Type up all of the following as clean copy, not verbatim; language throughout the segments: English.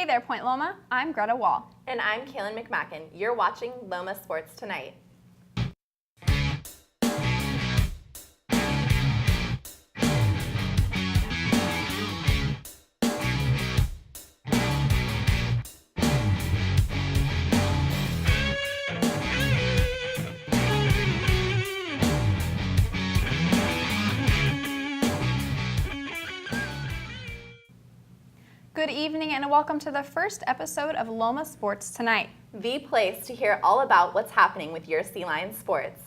Hey there, Point Loma. I'm Greta Wall. And I'm Kaylin McMacken. You're watching Loma Sports Tonight. Good evening and welcome to the first episode of Loma Sports Tonight. The place to hear all about what's happening with your Sea Lion sports.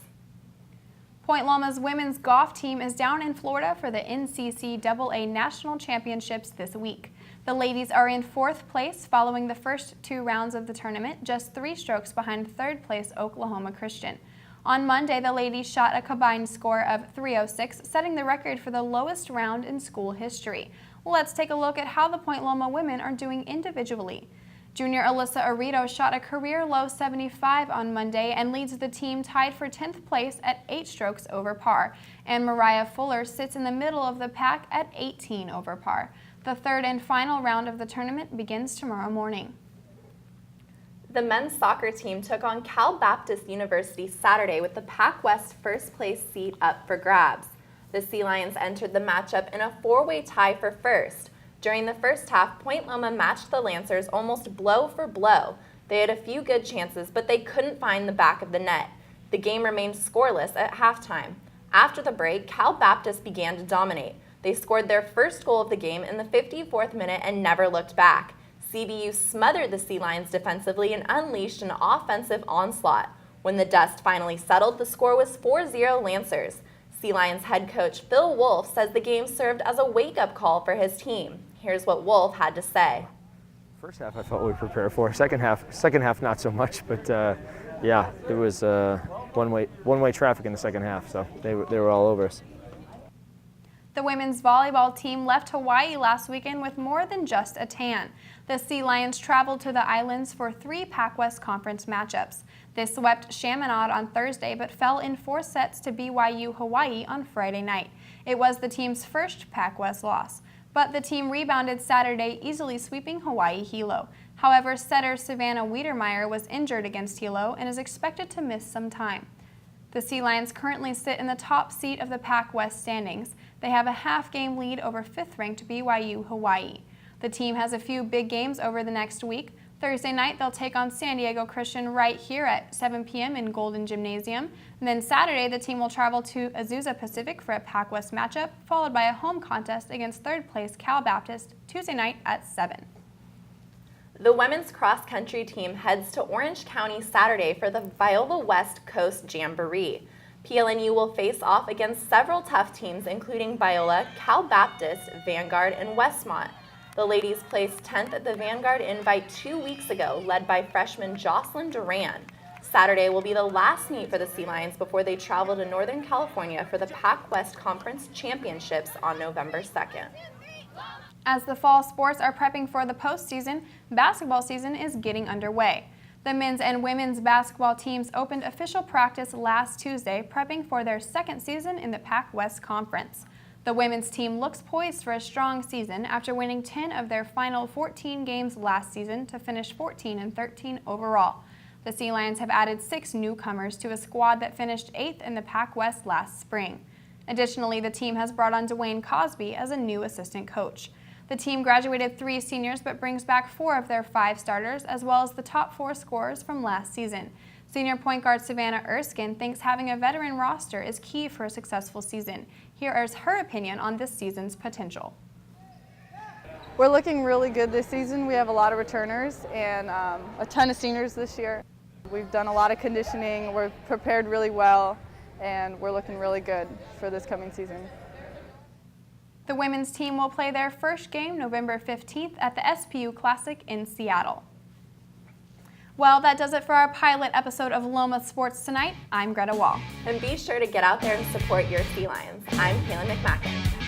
Point Loma's women's golf team is down in Florida for the NCCAA National Championships this week. The ladies are in 4th place following the first 2 rounds of the tournament, just 3 strokes behind 3rd place Oklahoma Christian. On Monday, the ladies shot a combined score of 306, setting the record for the lowest round in school history. Let's take a look at how the Point Loma women are doing individually. Junior Alyssa Arito shot a career-low 75 on Monday and leads the team tied for 10th place at 8 strokes over par. And Mariah Fuller sits in the middle of the pack at 18 over par. The 3rd and final round of the tournament begins tomorrow morning. The men's soccer team took on Cal Baptist University Saturday with the Pac West first place seat up for grabs. The Sea Lions entered the matchup in a 4-way tie for first. During the first half, Point Loma matched the Lancers almost blow for blow. They had a few good chances, but they couldn't find the back of the net. The game remained scoreless at halftime. After the break, Cal Baptist began to dominate. They scored their first goal of the game in the 54th minute and never looked back. CBU smothered the Sea Lions defensively and unleashed an offensive onslaught. When the dust finally settled, the score was 4-0 Lancers. Sea Lions head coach Phil Wolf says the game served as a wake-up call for his team. Here's what Wolf had to say. First half I felt we prepared for. Second half not so much, but yeah, it was one-way traffic in the second half, so they were all over us. The women's volleyball team left Hawaii last weekend with more than just a tan. The Sea Lions traveled to the islands for 3 Pac West Conference matchups. They swept Chaminade on Thursday but fell in 4 sets to BYU Hawaii on Friday night. It was the team's first Pac West loss, but the team rebounded Saturday, easily sweeping Hawaii Hilo. However, setter Savannah Wiedermeyer was injured against Hilo and is expected to miss some time. The Sea Lions currently sit in the top seat of the Pac West standings. They have a half-game lead over 5th-ranked BYU Hawaii. The team has a few big games over the next week. Thursday night, they'll take on San Diego Christian right here at 7 p.m. in Golden Gymnasium. And then Saturday, the team will travel to Azusa Pacific for a Pac West matchup, followed by a home contest against 3rd place Cal Baptist Tuesday night at 7. The women's cross-country team heads to Orange County Saturday for the Viola West Coast Jamboree. PLNU will face off against several tough teams including Viola, Cal Baptist, Vanguard, and Westmont. The ladies placed 10th at the Vanguard Invite 2 weeks ago, led by freshman Jocelyn Duran. Saturday will be the last meet for the Sea Lions before they travel to Northern California for the Pac West Conference Championships on November 2nd. As the fall sports are prepping for the postseason, basketball season is getting underway. The men's and women's basketball teams opened official practice last Tuesday, prepping for their 2nd season in the Pac West Conference. The women's team looks poised for a strong season after winning 10 of their final 14 games last season to finish 14-13 overall. The Sea Lions have added 6 newcomers to a squad that finished 8th in the Pac West last spring. Additionally, the team has brought on Dwayne Cosby as a new assistant coach. The team graduated 3 seniors but brings back 4 of their 5 starters, as well as the top 4 scorers from last season. Senior point guard Savannah Erskine thinks having a veteran roster is key for a successful season. Here is her opinion on this season's potential. We're looking really good this season. We have a lot of returners and a ton of seniors this year. We've done a lot of conditioning, we're prepared really well, and we're looking really good for this coming season. The women's team will play their first game November 15th at the SPU Classic in Seattle. Well, that does it for our pilot episode of Loma Sports Tonight. I'm Greta Wall. And be sure to get out there and support your Sea Lions. I'm Kaylin McMacken.